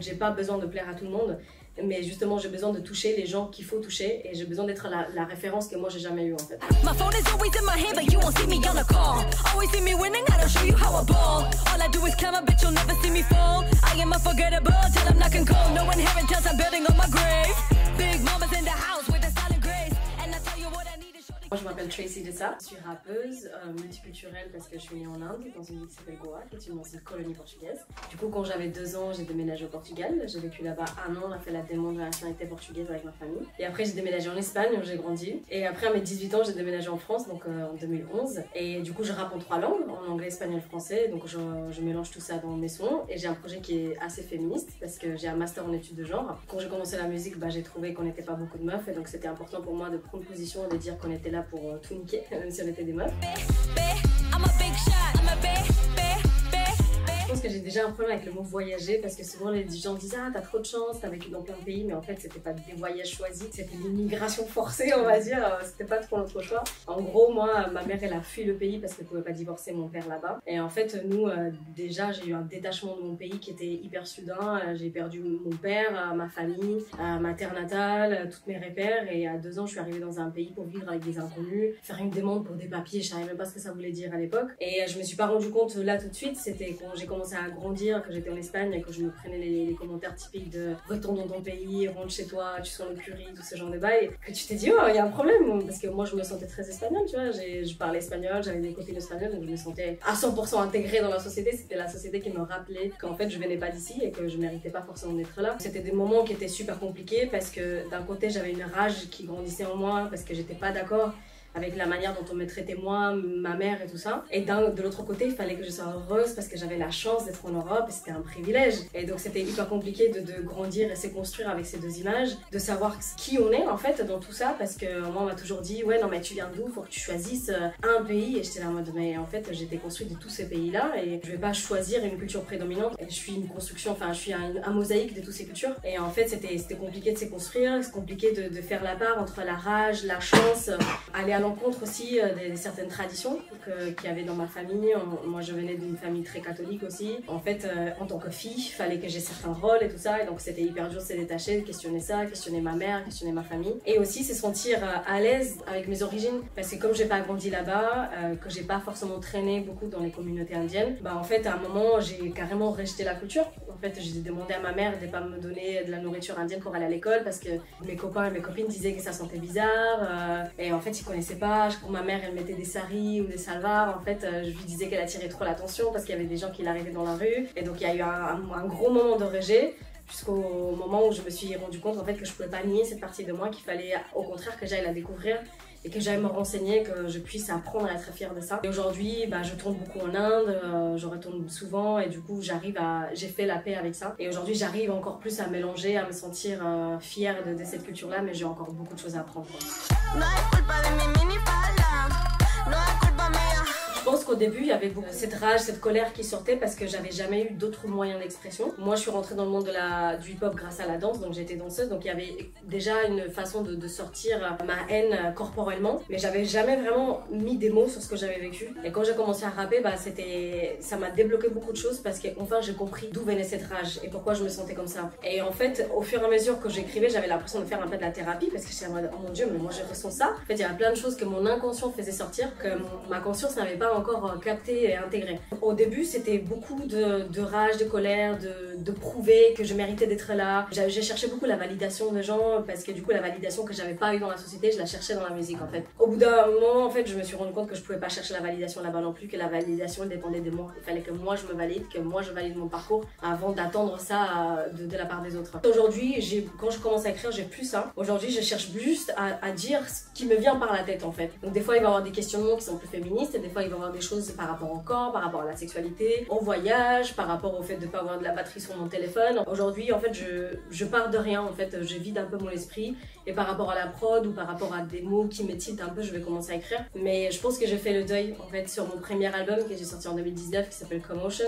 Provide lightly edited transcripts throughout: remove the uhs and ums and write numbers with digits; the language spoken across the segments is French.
J'ai pas besoin de plaire à tout le monde, mais justement j'ai besoin de toucher les gens qu'il faut toucher et j'ai besoin d'être la référence que moi j'ai jamais eue en fait. Moi je m'appelle Tracy Dessa, je suis rappeuse, multiculturelle parce que je suis née en Inde, dans une ville qui s'appelle Goa, qui est une ancienne colonie portugaise. Du coup quand j'avais 2 ans, j'ai déménagé au Portugal, j'ai vécu là-bas 1 an, on a fait la demande de la nationalité portugaise avec ma famille. Et après j'ai déménagé en Espagne où j'ai grandi. Et après à mes 18 ans, j'ai déménagé en France, donc en 2011. Et du coup je rappe en 3 langues, en anglais, espagnol, français, donc je mélange tout ça dans mes sons. Et j'ai un projet qui est assez féministe parce que j'ai un master en études de genre. Quand j'ai commencé la musique, j'ai trouvé qu'on n'était pas beaucoup de meufs et donc c'était important pour moi de prendre position et de dire qu'on était là pour tout niquer, même si on était des meufs. Je pense que j'ai déjà un problème avec le mot voyager parce que souvent les gens disent ah t'as trop de chance, t'as vécu dans plein de pays, mais en fait c'était pas des voyages choisis, c'était l'immigration forcée on va dire, c'était pas trop notre choix. En gros moi ma mère elle a fui le pays parce qu'elle pouvait pas divorcer mon père là-bas et en fait nous déjà j'ai eu un détachement de mon pays qui était hyper soudain, j'ai perdu mon père, ma famille, ma terre natale, tous mes repères et à 2 ans je suis arrivée dans un pays pour vivre avec des inconnus, faire une demande pour des papiers, je savais même pas ce que ça voulait dire à l'époque et je me suis pas rendu compte là tout de suite, c'était quand j'ai commencé à grandir, que j'étais en Espagne et que je me prenais les commentaires typiques de retourne dans ton pays, rentre chez toi, tu sens le curry, tout ce genre de bail, que tu t'es dit oh il y a un problème parce que moi je me sentais très espagnole, tu vois, je parlais espagnol, j'avais des copines espagnoles donc je me sentais à 100% intégrée dans la société, c'était la société qui me rappelait qu'en fait je venais pas d'ici et que je méritais pas forcément d'être là. C'était des moments qui étaient super compliqués parce que d'un côté j'avais une rage qui grandissait en moi parce que j'étais pas d'accord avec la manière dont on me traitait moi, ma mère et tout ça. Et de l'autre côté, il fallait que je sois heureuse parce que j'avais la chance d'être en Europe et c'était un privilège. Et donc c'était hyper compliqué de grandir et se construire avec ces 2 images, de savoir qui on est en fait dans tout ça parce que moi on m'a toujours dit ouais non mais tu viens d'où, faut que tu choisisses un pays et j'étais là en mode mais en fait j'étais construite de tous ces pays là et je vais pas choisir une culture prédominante. Et je suis une construction, enfin je suis un mosaïque de toutes ces cultures et en fait c'était compliqué de se construire, c'est compliqué de faire la part entre la rage, la chance, aller à l'encontre aussi de certaines traditions qu'il y avait dans ma famille. Moi je venais d'une famille très catholique aussi. En fait en tant que fille, il fallait que j'ai certains rôles et tout ça et donc c'était hyper dur de se détacher, de questionner ça, questionner ma mère, questionner ma famille et aussi se sentir à l'aise avec mes origines parce que comme j'ai pas grandi là-bas, que j'ai pas forcément traîné beaucoup dans les communautés indiennes, en fait à un moment j'ai carrément rejeté la culture. En fait j'ai demandé à ma mère de pas me donner de la nourriture indienne pour aller à l'école parce que mes copains et mes copines disaient que ça sentait bizarre et en fait ils connaissaient pas. Quand ma mère elle mettait des saris ou des salvars, en fait je lui disais qu'elle attirait trop l'attention parce qu'il y avait des gens qui l'arrêtaient dans la rue et donc il y a eu un gros moment de rejet jusqu'au moment où je me suis rendu compte en fait que je pouvais pas nier cette partie de moi, qu'il fallait au contraire que j'aille la découvrir et que j'aille me renseigner, que je puisse apprendre à être fière de ça. Et aujourd'hui, je tourne beaucoup en Inde, je retourne souvent et du coup j'ai fait la paix avec ça. Et aujourd'hui, j'arrive encore plus à mélanger, à me sentir fière de cette culture-là, mais j'ai encore beaucoup de choses à apprendre. Je pense qu'au début, il y avait beaucoup cette rage, cette colère qui sortait parce que j'avais jamais eu d'autres moyens d'expression. Moi, je suis rentrée dans le monde du hip-hop grâce à la danse, donc j'étais danseuse, donc il y avait déjà une façon de sortir ma haine corporellement, mais j'avais jamais vraiment mis des mots sur ce que j'avais vécu. Et quand j'ai commencé à rapper, ça m'a débloqué beaucoup de choses parce qu'enfin j'ai compris d'où venait cette rage et pourquoi je me sentais comme ça. Et en fait, au fur et à mesure que j'écrivais, j'avais l'impression de faire un peu de la thérapie parce que j'étais en mode oh mon dieu, mais moi je ressens ça. En fait, il y a plein de choses que mon inconscient faisait sortir, que ma conscience n'avait pas encore capté et intégré. Au début, c'était beaucoup de rage, de colère, de prouver que je méritais d'être là. J'ai cherché beaucoup la validation des gens parce que du coup, la validation que j'avais pas eu dans la société, je la cherchais dans la musique en fait. Au bout d'un moment, en fait, je me suis rendu compte que je pouvais pas chercher la validation là-bas non plus, que la validation elle dépendait de moi. Il fallait que moi je me valide, que moi je valide mon parcours avant d'attendre ça de la part des autres. Aujourd'hui, quand je commence à écrire, j'ai plus ça. Aujourd'hui, je cherche juste à dire ce qui me vient par la tête en fait. Donc des fois, il va y avoir des questionnements qui sont plus féministes et des fois, il va y avoir des choses par rapport au corps, par rapport à la sexualité, au voyage, par rapport au fait de pas avoir de la batterie sur mon téléphone. Aujourd'hui, en fait, je pars de rien, en fait, je vide un peu mon esprit et par rapport à la prod ou par rapport à des mots qui me titent un peu, je vais commencer à écrire. Mais je pense que j'ai fait le deuil, en fait, sur mon premier album que j'ai sorti en 2019 qui s'appelle Commotion.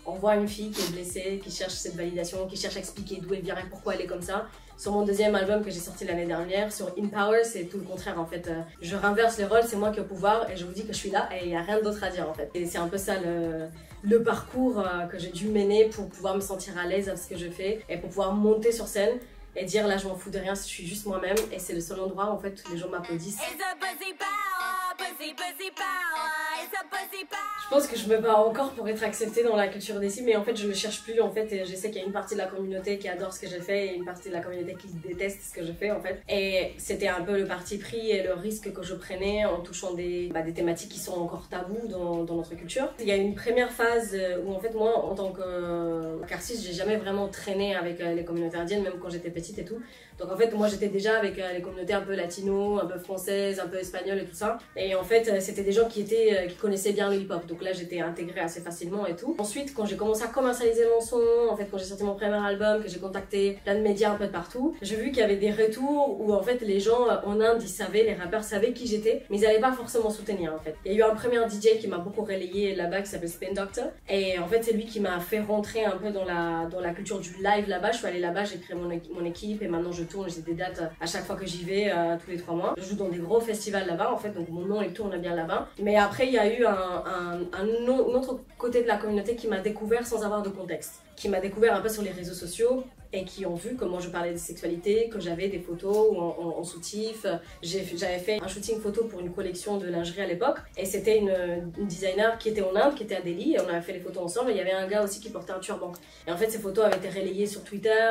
On voit une fille qui est blessée, qui cherche cette validation, qui cherche à expliquer d'où elle vient et pourquoi elle est comme ça. Sur mon deuxième album que j'ai sorti l'année dernière, sur In Power, c'est tout le contraire en fait. Je renverse les rôles, c'est moi qui ai au pouvoir et je vous dis que je suis là et il n'y a rien d'autre à dire en fait. Et c'est un peu ça le parcours que j'ai dû mener pour pouvoir me sentir à l'aise avec ce que je fais et pour pouvoir monter sur scène et dire là je m'en fous de rien, je suis juste moi-même et c'est le seul endroit où en fait les gens m'applaudissent. Je pense que je me bats encore pour être acceptée dans la culture d'ici, mais en fait je ne cherche plus en fait, et je sais qu'il y a une partie de la communauté qui adore ce que j'ai fait et une partie de la communauté qui déteste ce que je fais en fait. Et c'était un peu le parti pris et le risque que je prenais en touchant des thématiques qui sont encore tabous dans notre culture. Il y a une première phase où en fait moi en tant qu'artiste j'ai jamais vraiment traîné avec les communautés indiennes, même quand j'étais petite et tout. Donc en fait moi j'étais déjà avec les communautés un peu latino, un peu françaises, un peu espagnoles et tout ça. Et en fait c'était des gens qui connaissaient bien le hip-hop. Donc là j'étais intégrée assez facilement et tout. Ensuite quand j'ai commencé à commercialiser mon son, en fait quand j'ai sorti mon premier album, que j'ai contacté plein de médias un peu de partout, j'ai vu qu'il y avait des retours où en fait les gens en Inde ils savaient, les rappeurs savaient qui j'étais, mais ils n'allaient pas forcément soutenir en fait. Il y a eu un premier DJ qui m'a beaucoup relayé là-bas qui s'appelle Spin Doctor. Et en fait c'est lui qui m'a fait rentrer un peu dans la culture du live là-bas. Je suis allée là-bas, j'ai créé mon équipe et maintenant je tourne, j'ai des dates à chaque fois que j'y vais, tous les 3 mois. Je joue dans des gros festivals là-bas en fait, donc mon nom il tourne bien là-bas. Mais après il y a eu un autre côté de la communauté qui m'a découvert sans avoir de contexte, qui m'a découvert un peu sur les réseaux sociaux et qui ont vu comment je parlais de sexualité, que j'avais des photos en soutif. J'avais fait un shooting photo pour une collection de lingerie à l'époque et c'était une designer qui était en Inde, qui était à Delhi et on avait fait les photos ensemble. Et il y avait un gars aussi qui portait un turban. Et en fait ces photos avaient été relayées sur Twitter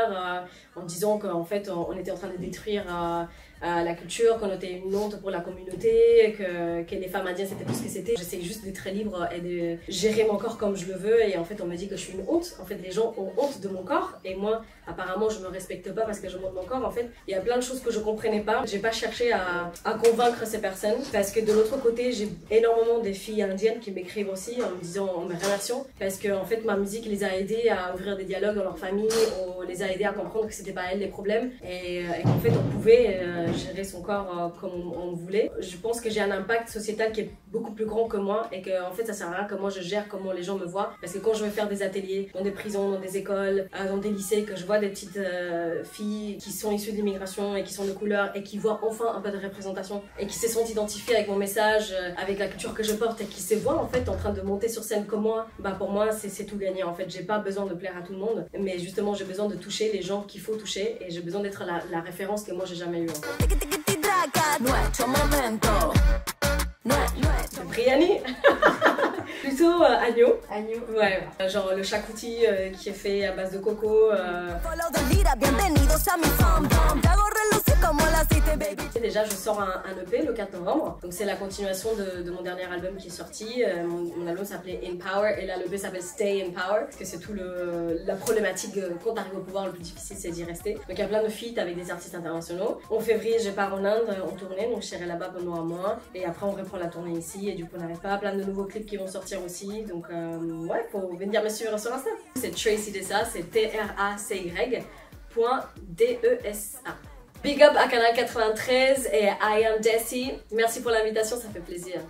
en disant qu'en fait on était en train de détruire la culture, qu'on était une honte pour la communauté, que les femmes indiennes c'était tout ce que c'était. J'essaie juste d'être très libre et de gérer mon corps comme je le veux et en fait on me dit que je suis une honte. En fait les gens ont honte de mon corps et moi apparemment je me respecte pas parce que je montre mon corps. En fait il y a plein de choses que je comprenais pas. J'ai pas cherché à convaincre ces personnes parce que de l'autre côté j'ai énormément des filles indiennes qui m'écrivent aussi en me disant, en me remerciant parce que en fait ma musique les a aidées à ouvrir des dialogues dans leur famille, on les a aidées à comprendre que c'était pas elles les problèmes et qu'en fait on pouvait gérer son corps comme on voulait. Je pense que j'ai un impact sociétal qui est beaucoup plus grand que moi et que en fait ça sert à rien que moi je gère comment les gens me voient parce que quand je vais faire des ateliers dans des prisons, dans des écoles, dans des lycées, que je vois des petites filles qui sont issues de l'immigration et qui sont de couleur et qui voient enfin un peu de représentation et qui se sentent identifiées avec mon message, avec la culture que je porte et qui se voient en fait en train de monter sur scène comme moi, bah pour moi c'est tout gagné en fait. J'ai pas besoin de plaire à tout le monde mais justement j'ai besoin de toucher les gens qu'il faut toucher et j'ai besoin d'être la référence que moi j'ai jamais eue encore. Briani. Plutôt agneau. Agneau. Ouais, genre le chakouti qui est fait à base de coco. Déjà je sors un EP le 4 novembre, donc c'est la continuation de mon dernier album qui est sorti. Mon album s'appelait In Power et là l'EP s'appelle Stay in Power parce que c'est tout la problématique quand t'arrives au pouvoir, le plus difficile c'est d'y rester. Donc il y a plein de feats avec des artistes internationaux. En février je pars en Inde en tournée, donc je serai là-bas pendant un mois et après on reprend la tournée ici et du coup on n'arrête pas, plein de nouveaux clips qui vont sortir aussi, donc ouais, faut venir me suivre sur Insta. C'est Tracy Dessa, c'est TRACY.DESA. Big up à Canal 93 et I Am Desi. Merci pour l'invitation, ça fait plaisir.